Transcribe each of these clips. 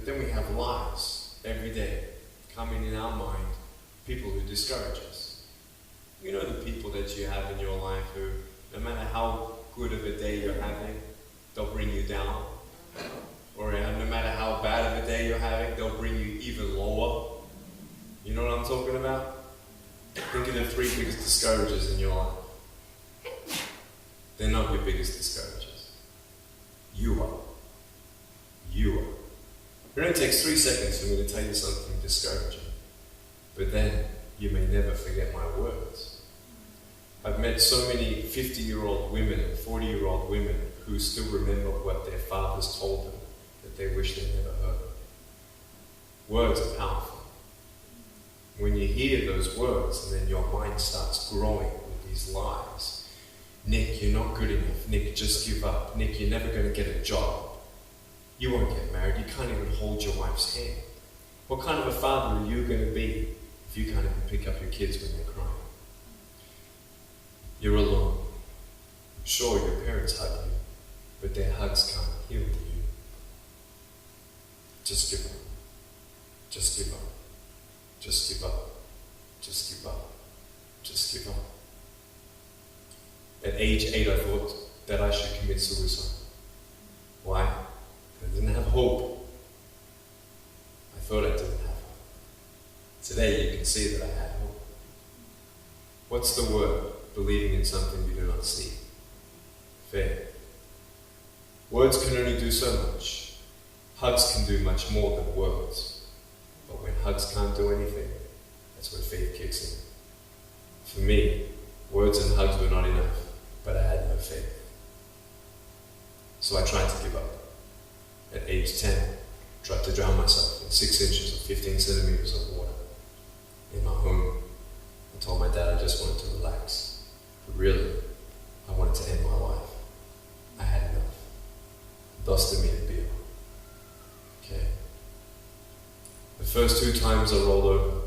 then we have lies every day coming in our mind, people who discourage us. You know the people that you have in your life who, no matter how good of a day you're having, they'll bring you down. Or no matter how bad of a day you're having, they'll bring you even lower. You know what I'm talking about? Think of the 3 biggest discouragers in your life. They're not your biggest discouragers. You are. You are. It only takes 3 seconds for me to tell you something discouraging. But then, you may never forget my words. I've met so many 50-year-old women and 40-year-old women who still remember what their fathers told them that they wish they never heard. Words are powerful. When you hear those words and then your mind starts growing with these lies. Nick, you're not good enough. Nick, just give up. Nick, you're never going to get a job. You won't get married. You can't even hold your wife's hand. What kind of a father are you going to be if you can't even pick up your kids when they're crying? You're alone. Sure, your parents hug you, but their hugs can't heal you. Just give up. Just give up. Just give up. Just give up. Just give up. At age 8, I thought that I should commit suicide. Why? I didn't have hope. I thought I didn't have hope. Today you can see that I had hope. What's the word? Believing in something you do not see. Faith. Words can only do so much. Hugs can do much more than words. But when hugs can't do anything, that's when faith kicks in. For me, words and hugs were not enough, but I had no faith. So I tried to give up. At age 10, I tried to drown myself in 6 inches or 15 centimeters of water. In my home, I told my dad I just wanted to relax. But really, I wanted to end my life. I had enough. Dosta me a beer. Okay. The first 2 times I rolled over,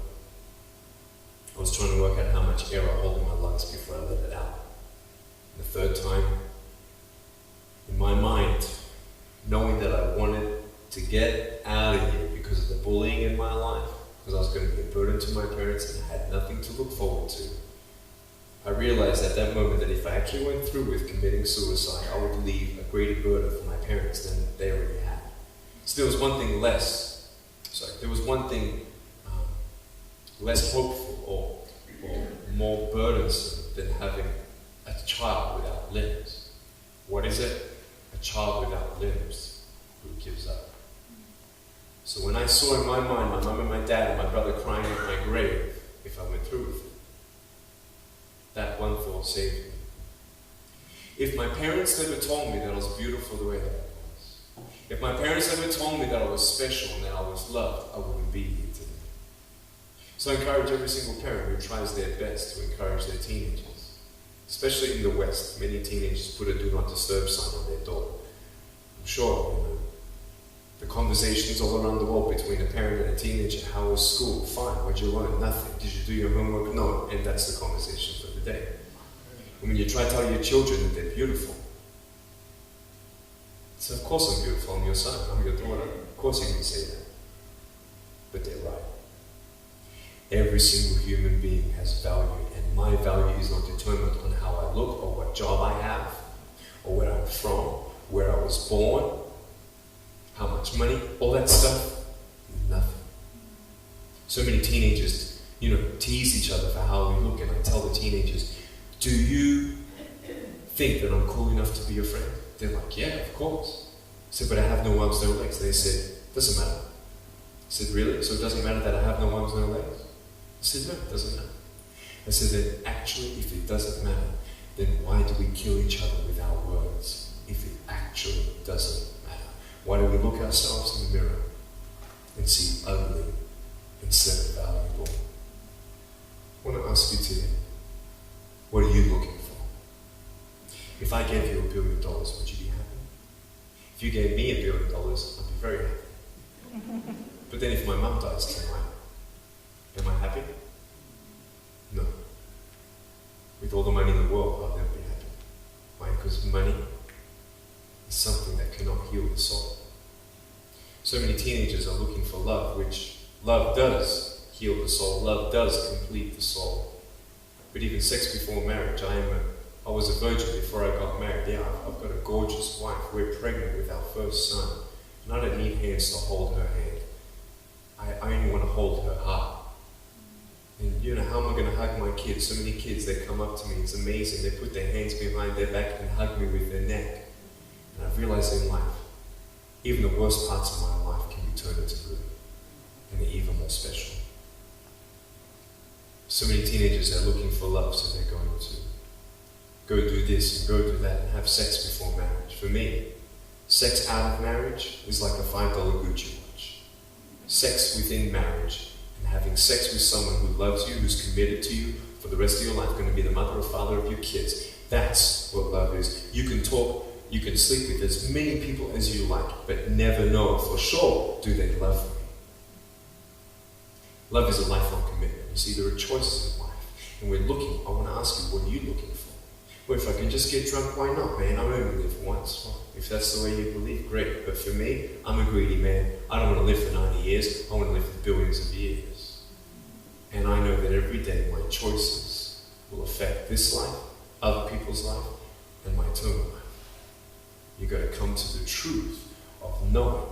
I was trying to work out how much air I hold in my lungs before I let it out. And the 3rd time, in my mind, knowing that I wanted to get out of here because of the bullying in my life, because I was going to be a burden to my parents and I had nothing to look forward to, I realized at that moment that if I actually went through with committing suicide, I would leave a greater burden for my parents than they already had. So there was one thing less hopeful or more burdensome than having a child without limbs. What is it? A child without limbs who gives up. So when I saw in my mind my mum and my dad and my brother crying at my grave, if I went through with it, that one thought saved me. If my parents never told me that I was beautiful the way that I was, if my parents never told me that I was special and that I was loved, I wouldn't be here today. So I encourage every single parent who tries their best to encourage their teenagers. Especially in the West, many teenagers put a do not disturb sign on their door. I'm sure, the conversations all around the world between a parent and a teenager. How was school? Fine. What'd you learn? Nothing. Did you do your homework? No. And that's the conversation for the day. And when you try to tell your children that they're beautiful, so of course I'm beautiful. I'm your son. I'm your daughter. Of course you can say that. But they're right. Every single human being has value, and my value is not determined on how I look or what job I have or where I'm from, where I was born, how much money, all that stuff, nothing. So many teenagers, tease each other for how we look, and I tell the teenagers, do you think that I'm cool enough to be your friend? They're like, yeah, of course. I said, but I have no arms, no legs. They said, doesn't matter. I said, really? So it doesn't matter that I have no arms, no legs? I said, no, it doesn't matter. I said, then actually, if it doesn't matter, then why do we kill each other with our words if it actually doesn't matter? Why do we look ourselves in the mirror and see ugly instead of valuable? I want to ask you today, what are you looking for? If I gave you $1 billion, would you be happy? If you gave me $1 billion, I'd be very happy. But then if my mum dies tonight, am I happy? No. With all the money in the world, I'll never be happy. Why? Because money is something that cannot heal the soul. So many teenagers are looking for love, which love does heal the soul. Love does complete the soul. But even sex before marriage, I was a virgin before I got married. Yeah, I've got a gorgeous wife. We're pregnant with our first son. And I don't need hands to hold her hand. I only want to hold her heart. And you know, how am I going to hug my kids? So many kids, they come up to me. It's amazing. They put their hands behind their back and hug me with their neck. And I've realized in life, even the worst parts of my life can be turned into good. And they're even more special. So many teenagers are looking for love, so they're going to go do this and go do that and have sex before marriage. For me, sex out of marriage is like a $5 Gucci watch. Sex within marriage and having sex with someone who loves you, who's committed to you for the rest of your life, going to be the mother or father of your kids. That's what love is. You can talk, you can sleep with as many people as you like, but never know for sure, do they love me? Love is a lifelong commitment. You see, there are choices in life. And we're looking, I want to ask you, what are you looking for? Well, if I can just get drunk, why not, man? I only live once. Well, if that's the way you believe, great. But for me, I'm a greedy man. I don't want to live for 90 years. I want to live for billions of years. And I know that every day my choices will affect this life, other people's life, and my eternal life. You've got to come to the truth of knowing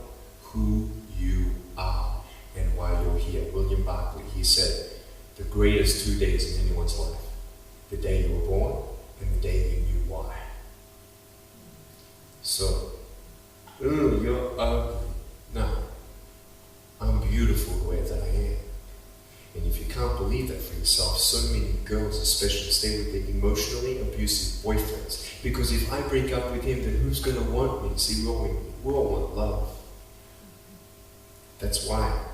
who you are and why you're here. William Barclay, he said, the greatest 2 days in anyone's life, the day you were born and the day you knew why. So, you're ugly. No, I'm beautiful the way that I am. And if you can't believe that for yourself, so many girls especially stay with their emotionally abusive boyfriends. Because if I break up with him, then who's going to want me? See, we all want love. That's why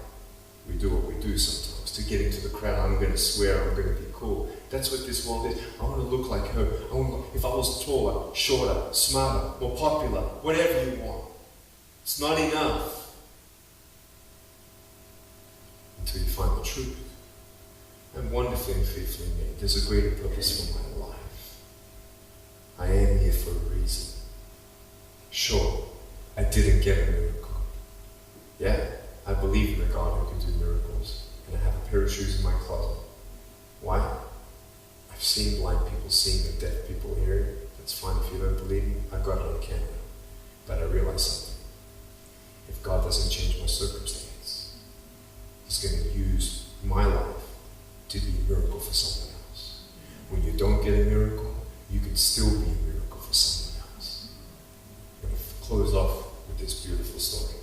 we do what we do sometimes, to get into the crowd. I'm going to swear, I'm going to be cool. That's what this world is. I want to look like her. If I was taller, shorter, smarter, more popular, whatever you want. It's not enough until you find the truth. I'm wonderfully and fearfully made. There's a greater purpose for my life. I am here for a reason. Sure, I didn't get a miracle. Yeah, I believe in a God who can do miracles. And I have a pair of shoes in my closet. Why? I've seen blind people seeing and deaf people hearing. That's fine if you don't believe me. I've got it on camera. But I realize something. If God doesn't change my circumstance, He's going to use my life to be a miracle for someone else. When you don't get a miracle, you can still be a miracle for someone else. I'm going to close off with this beautiful story.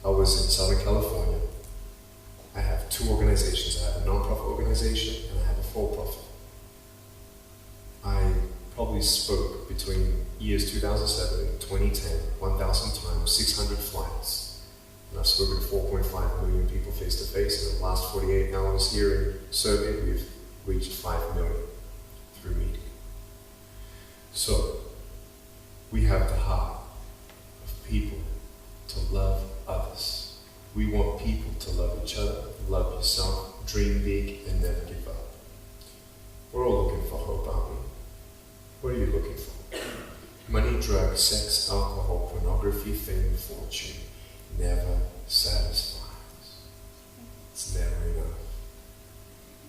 I was in Southern California. I have two organizations. I have a non-profit organization and I have a for-profit. I probably spoke between years 2007 and 2010, 1,000 times, 600 flights. And I've spoken to 4.5 million people face to face. And in the last 48 hours here in Serbia, we've reached 5 million through media. So, we have the heart of people to love others. We want people to love each other, love yourself, dream big, and never give up. We're all looking for hope, aren't we? What are you looking for? Money, drugs, sex, alcohol, pornography, fame, fortune never satisfies. It's never enough.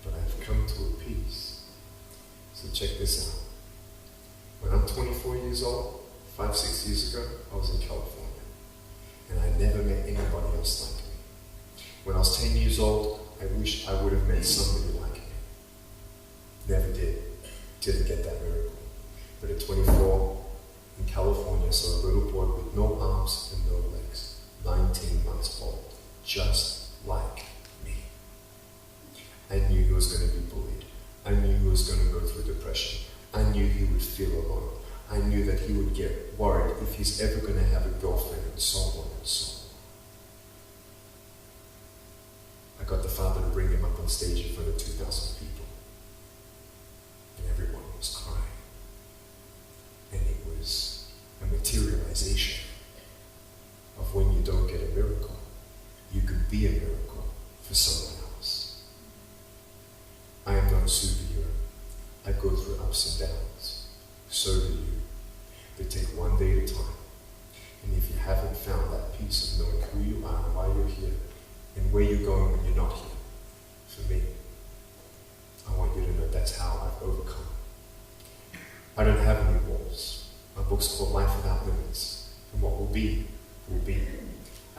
But I've come to a peace. So check this out. When I'm 24 years old, 5-6 years ago, I was in California. And I never met anybody else like me. When I was 10 years old, I wish I would have met somebody like me. Never did. Didn't get that miracle. But at 24, in California, I saw a little boy with no arms and no legs, 19 months old, just like me. I knew he was going to be bullied. I knew he was going to go through depression. I knew he would feel alone. I knew that he would get worried if he's ever going to have a girlfriend, and so on and so on. I got the father to bring him up on stage in front of 2,000 people. And everyone was crying. And it was a materialization of when you don't get a miracle, you can be a miracle for someone else. I am not a superhero. I go through ups and downs. So do you. But take one day at a time. And if you haven't found that peace of and where you're going when you're not here. For me, I want you to know that's how I've overcome. I don't have any walls. My book's called Life Without Limits, and what will be, will be.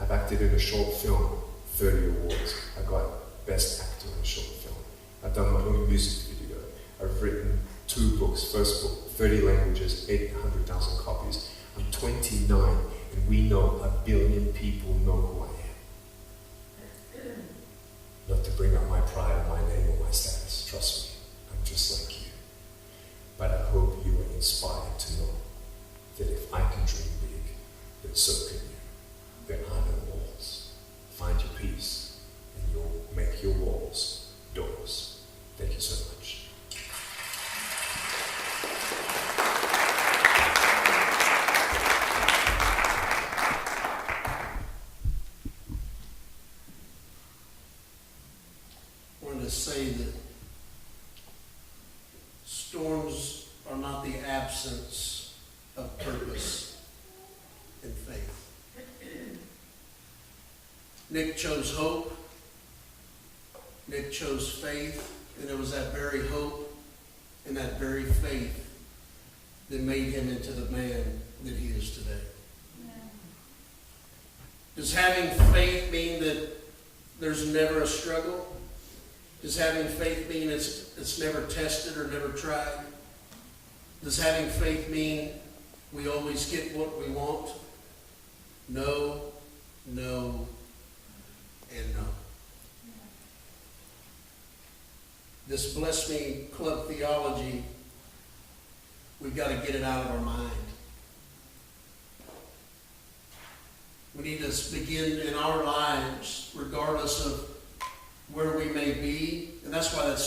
I've acted in a short film, 30 awards. I got Best Actor in a Short Film. I've done my own music video. I've written 2 books. First book, 30 languages, 800,000 copies. I'm 29, and we know 1 billion people know who I am. Not to bring up my pride or my name or my status. Trust me, I'm just like you. But I hope you are inspired to know that if I can dream big, then so can you. There are no walls. Find your peace, and you'll make your walls doors. Thank you so much. I wanted to say that storms are not the absence of purpose and faith. Nick chose hope. Nick chose faith. And it was that very hope and that very faith that made him into the man that he is today. Yeah. Does having faith mean that there's never a struggle? Does having faith mean it's never tested or never tried? Does having faith mean we always get what we want? No, no, and no. This Bless Me Club theology, we've got to get it out of our mind. We need to begin in our lives, regardless of where we may be. And that's why that's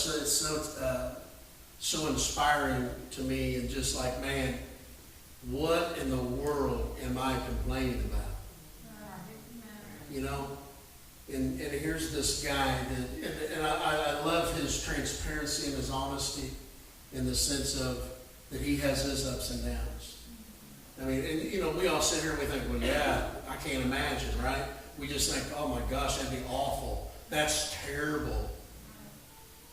so inspiring to me, and just like, man, what in the world am I complaining about? You know? And here's this guy, and I love his transparency and his honesty in the sense of that he has his ups and downs. I mean, and you know, we all sit here and we think, well, yeah, I can't imagine, right? We just think, oh my gosh, that'd be awful. That's terrible.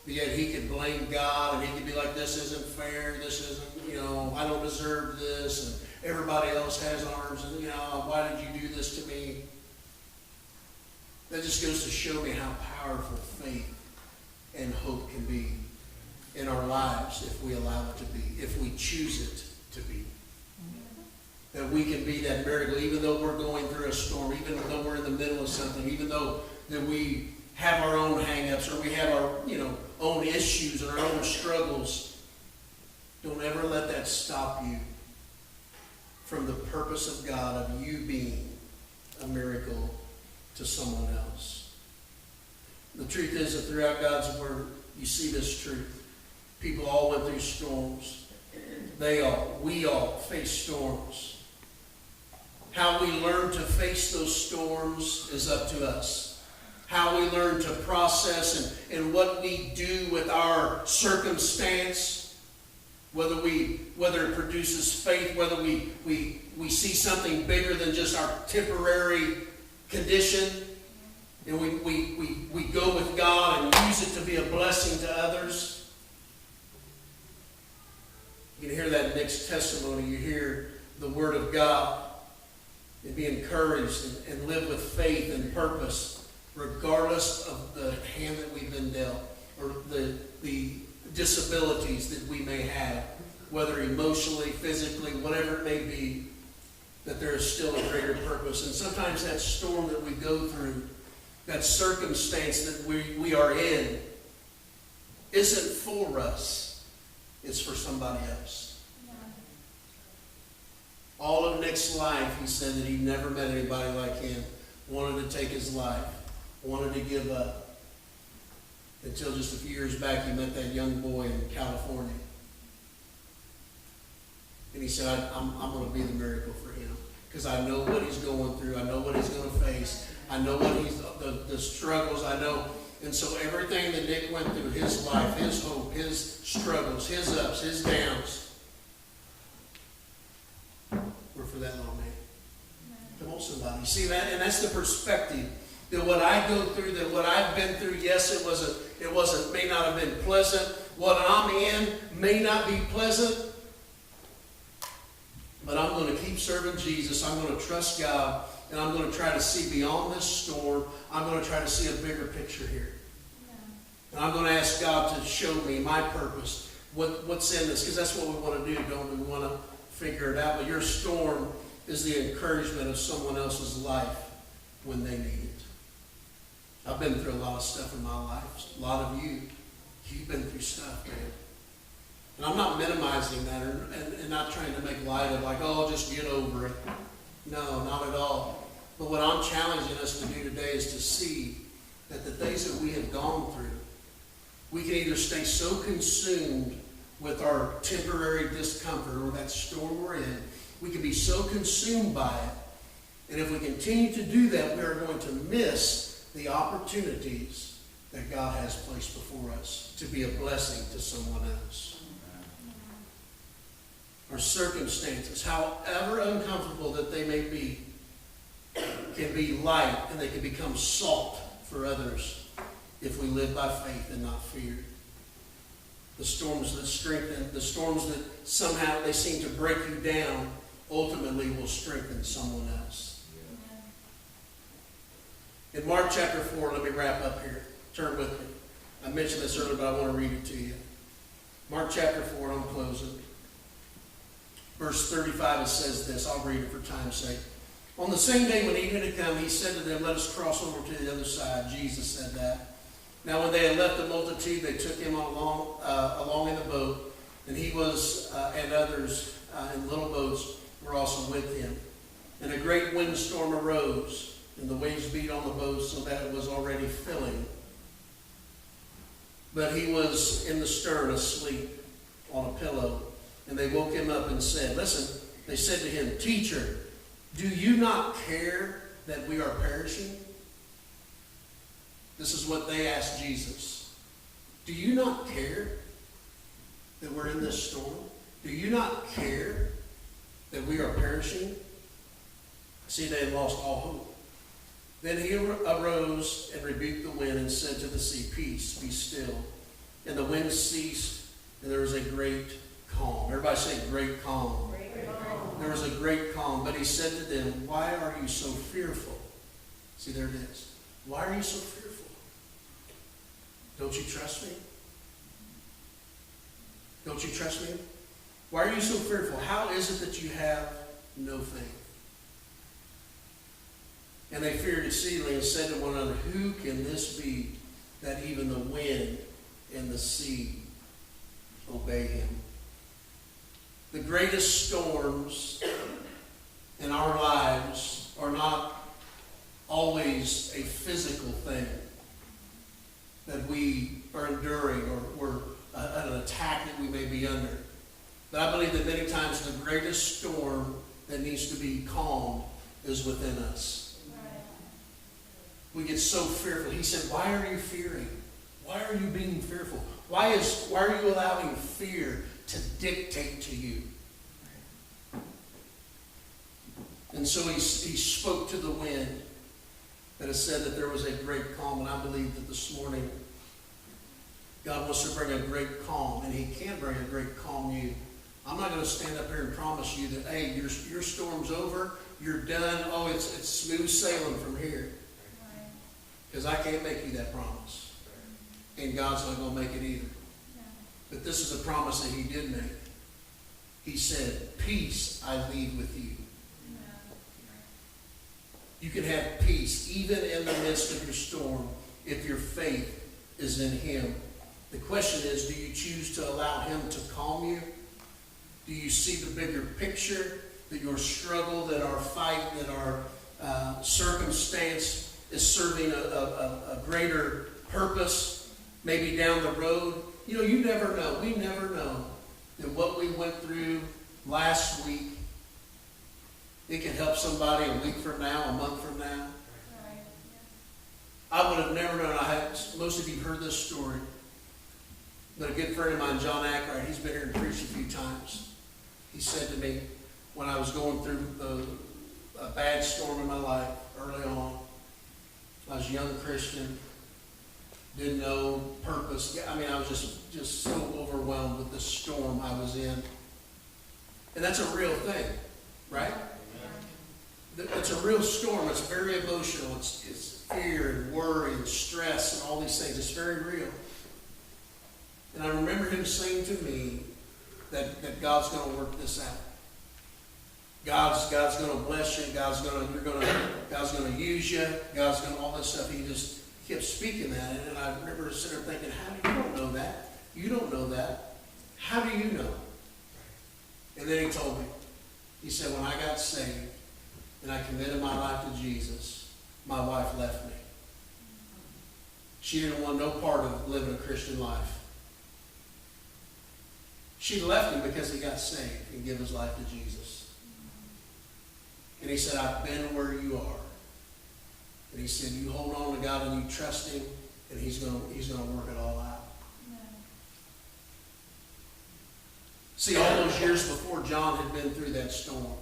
But yet he could blame God, and he could be like, this isn't fair, this isn't, you know, I don't deserve this, and everybody else has arms, and, you know, why did you do this to me? That just goes to show me how powerful faith and hope can be in our lives if we allow it to be, if we choose it to be. That we can be that miracle, even though we're going through a storm, even though we're in the middle of something, even though that we have our own hang-ups, or we have our, you know, own issues and our own struggles. Don't ever let that stop you from the purpose of God of you being a miracle to someone else. The truth is that throughout God's Word, you see this truth. People all went through storms. We all face storms. How we learn to face those storms is up to us. How we learn to process and what we do with our circumstance, whether it produces faith, whether we see something bigger than just our temporary condition, and we go with God and use it to be a blessing to others. You can hear that in Nick's testimony. You hear the Word of God, and be encouraged and live with faith and purpose, regardless of the hand that we've been dealt, or the disabilities that we may have, whether emotionally, physically, whatever it may be, that there is still a greater purpose. And sometimes that storm that we go through, that circumstance that we are in, isn't for us. It's for somebody else. Yeah. All of Nick's life, he said that he never met anybody like him, wanted to take his life, wanted to give up. Until just a few years back, he met that young boy in California. And he said, I'm going to be the miracle for him. Because I know what he's going through. I know what he's going to face. I know what the struggles. I know. And so everything that Nick went through, his life, his hope, his struggles, his ups, his downs, were for that little man. Come on, somebody. You see that? And that's the perspective That what I go through, that what I've been through, yes, may not have been pleasant. What I'm in may not be pleasant. But I'm going to keep serving Jesus. I'm going to trust God. And I'm going to try to see beyond this storm. I'm going to try to see a bigger picture here. And I'm going to ask God to show me my purpose. What's in this? Because that's what we want to do, don't we? We want to figure it out. But your storm is the encouragement of someone else's life when they need it. I've been through a lot of stuff in my life. A lot of you've been through stuff, man. And I'm not minimizing that and not trying to make light of like, oh, just get over it. No, not at all. But what I'm challenging us to do today is to see that the things that we have gone through, we can either stay so consumed with our temporary discomfort or that storm we're in, we can be so consumed by it. And if we continue to do that, we are going to miss the opportunities that God has placed before us to be a blessing to someone else. Our circumstances, however uncomfortable that they may be, can be light and they can become salt for others if we live by faith and not fear. The storms that strengthen, the storms that somehow they seem to break you down, ultimately will strengthen someone else. In Mark chapter 4, let me wrap up here. Turn with me. I mentioned this earlier, but I want to read it to you. Mark chapter 4, I'm closing. Verse 35, it says this. I'll read it for time's sake. On the same day when evening had come, he said to them, let us cross over to the other side. Jesus said that. Now when they had left the multitude, they took him along in the boat, and he was, and others in little boats were also with him. And a great windstorm arose, and the waves beat on the boat so that it was already filling. But he was in the stern asleep on a pillow. And they woke him up and said, listen, they said to him, Teacher, do you not care that we are perishing? This is what they asked Jesus. Do you not care that we're in this storm? Do you not care that we are perishing? See, they had lost all hope. Then he arose and rebuked the wind and said to the sea, Peace, be still. And the wind ceased, and there was a great calm. Everybody say great calm. Great calm. There was a great calm. But he said to them, why are you so fearful? See, there it is. Why are you so fearful? Don't you trust me? Don't you trust me? Why are you so fearful? How is it that you have no faith? And they feared exceedingly and said to one another, who can this be that even the wind and the sea obey him? The greatest storms in our lives are not always a physical thing that we are enduring or an attack that we may be under. But I believe that many times the greatest storm that needs to be calmed is within us. We get so fearful. He said, why are you fearing? Why are you being fearful? Why are you allowing fear to dictate to you? And so he spoke to the wind, and it said that there was a great calm. And I believe that this morning God wants to bring a great calm, and he can bring a great calm to you. I'm not going to stand up here and promise you that, hey, your storm's over, you're done, oh, it's smooth sailing from here. Because I can't make you that promise. And God's not going to make it either. But this is a promise that he did make. He said, peace I leave with you. You can have peace even in the midst of your storm if your faith is in him. The question is, do you choose to allow him to calm you? Do you see the bigger picture, that your struggle, that our fight, that our circumstance is serving a greater purpose, maybe down the road? You know, you never know. We never know that what we went through last week, it can help somebody a week from now, a month from now. I would have never known. Most of you heard this story. But a good friend of mine, John Ackright, he's been here and preached a few times. He said to me, when I was going through a bad storm in my life early on, I was was a young Christian, didn't know purpose. I mean, I was just so overwhelmed with the storm I was in. And that's a real thing, right? It's a real storm. It's very emotional. It's fear and worry and stress and all these things. It's very real. And I remember him saying to me that God's going to work this out. God's going to bless you. God's going to use you. God's going to all this stuff. He just kept speaking that. And I remember sitting there thinking, how do you don't know that? You don't know that. How do you know? And then he told me. He said, when I got saved and I committed my life to Jesus, my wife left me. She didn't want no part of living a Christian life. She left him because he got saved and gave his life to Jesus. And he said, I've been where you are. And he said, you hold on to God and you trust him, and he's going to work it all out. See, all those years before John had been through that storm,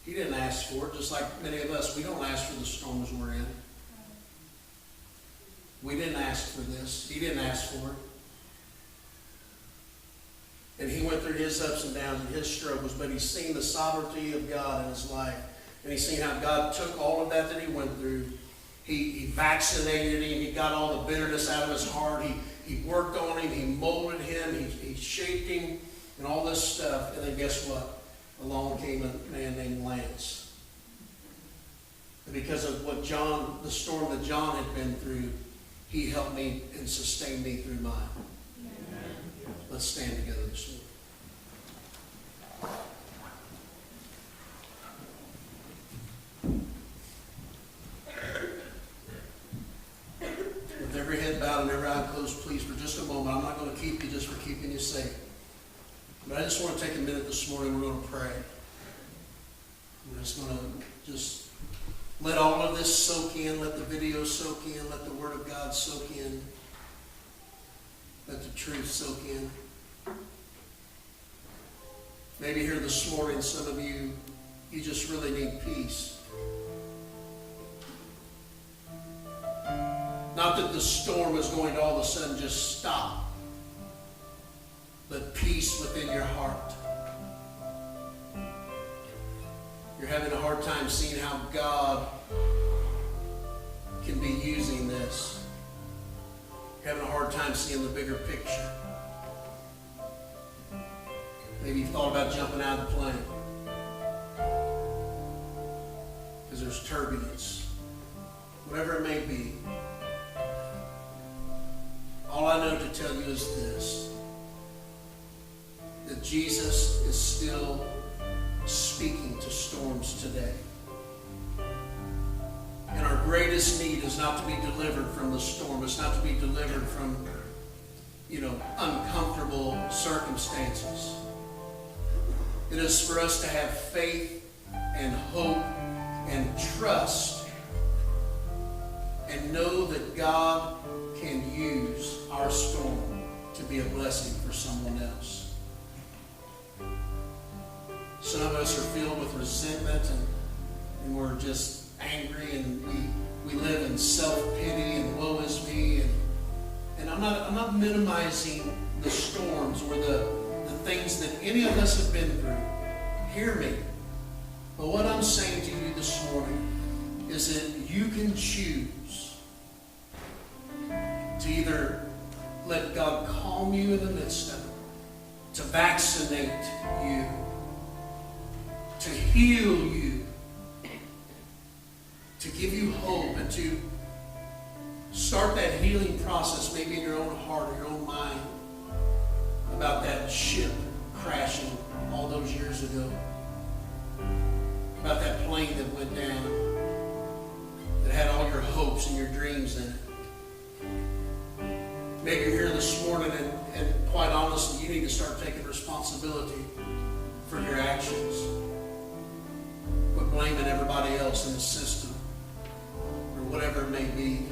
he didn't ask for it, just like many of us. We don't ask for the storms we're in. We didn't ask for this. He didn't ask for it. And he went through his ups and downs and his struggles, but he's seen the sovereignty of God in his life. And he's seen how God took all of that he went through. He vaccinated him. He got all the bitterness out of his heart. He worked on him. He molded him. He shaped him and all this stuff. And then guess what? Along came a man named Lance. And because of the storm that John had been through, he helped me and sustained me through mine. Let's stand together this morning. With every head bowed and every eye closed, please, for just a moment. I'm not going to keep you just for keeping you safe. But I just want to take a minute this morning. We're going to pray. We're just going to let all of this soak in. Let the video soak in. Let the Word of God soak in. Let the truth soak in. Maybe here this morning, some of you just really need peace. Not that the storm is going to all of a sudden just stop, but peace within your heart. You're having a hard time seeing how God can be using this. You're having a hard time seeing the bigger picture. Maybe you've thought about jumping out of the plane because there's turbulence. Whatever it may be. All I know to tell you is this. That Jesus is still speaking to storms today. And our greatest need is not to be delivered from the storm. It's not to be delivered from, uncomfortable circumstances. It is for us to have faith and hope and trust and know that God can use our storm to be a blessing for someone else. Some of us are filled with resentment and we're just angry and we live in self-pity and woe is me. And I'm not minimizing the storms or the things that any of us have been through. Hear me. But what I'm saying to you this morning is that you can choose to either let God calm you in the midst of it, to vaccinate you, to heal you, to give you hope, and to start that healing process maybe in your own heart or your own mind about that ship crashing all those years ago, about that plane that went down that had all your hopes and your dreams in it. Maybe you're here this morning and quite honestly, you need to start taking responsibility for your actions. Quit blaming everybody else in the system or whatever it may be.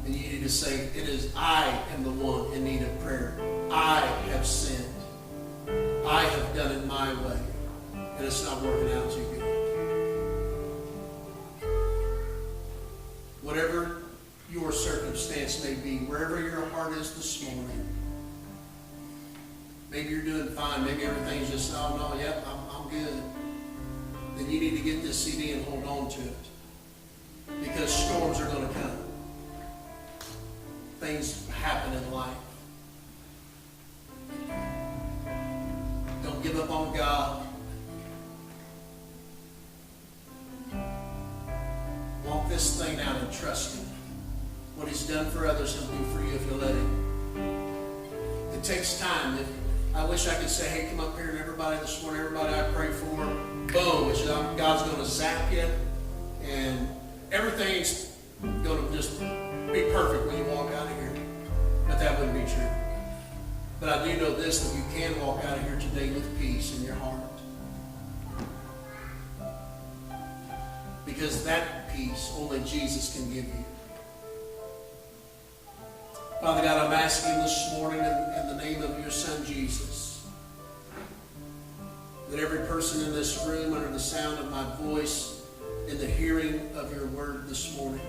And you need to say, it is I am the one in need of prayer. I have sinned. I have done it my way. And it's not working out too good. heart is this morning. Maybe you're doing fine. Maybe everything's just, oh no, yep, I'm good. Then you need to get this CD and hold on to it. Because storms are going to come. Things happen in life. Don't give up on God. Walk this thing out and trust Him. What He's done for others, He'll do for you if you'll let Him. It takes time. I wish I could say, hey, come up here and everybody this morning, everybody I pray for, boom, God's going to zap you and everything's going to just be perfect when you walk out of here. But that wouldn't be true. But I do know this, that you can walk out of here today with peace in your heart. Because that peace only Jesus can give you. Father God, I'm asking this morning in the name of your Son Jesus, that every person in this room under the sound of my voice, in the hearing of your word this morning,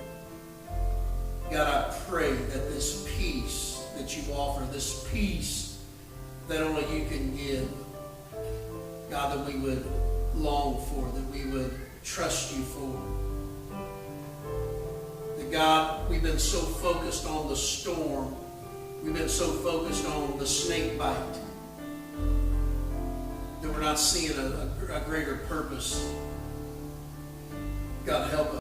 God, I pray that this peace that you offer, this peace that only you can give, God, that we would long for, that we would trust you for. That God, we've been so focused on the storm, we've been so focused on the snake bite, that we're not seeing a greater purpose. God, help us.